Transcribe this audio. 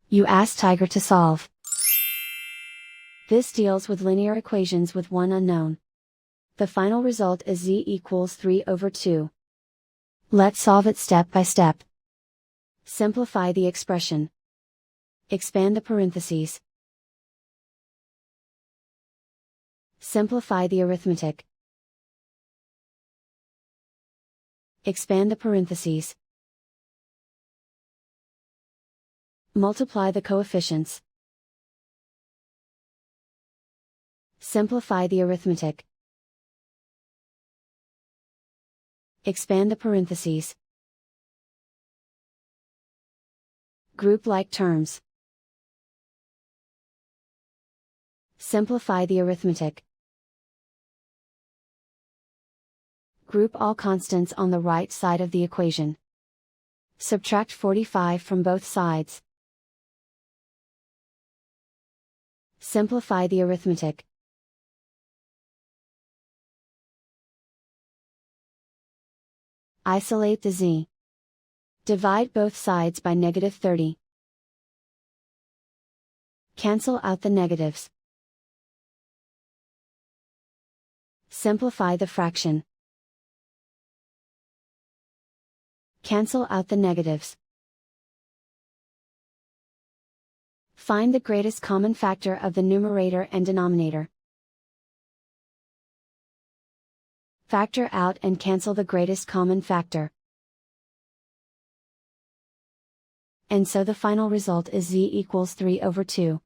You ask Tiger to solve. This deals with linear equations with one unknown. The final result is z equals 3/2. Let's solve it step by step. Simplify the expression. Expand the parentheses. Simplify the arithmetic. Expand the parentheses. Multiply the coefficients. Simplify the arithmetic. Expand the parentheses. Group like terms. Simplify the arithmetic. Group all constants on the right side of the equation. Subtract 45 from both sides. Simplify the arithmetic. Isolate the z. Divide both sides by -30. Cancel out the negatives. Simplify the fraction. Cancel out the negatives. Find the greatest common factor of the numerator and denominator. Factor out and cancel the greatest common factor. And so the final result is z equals 3/2.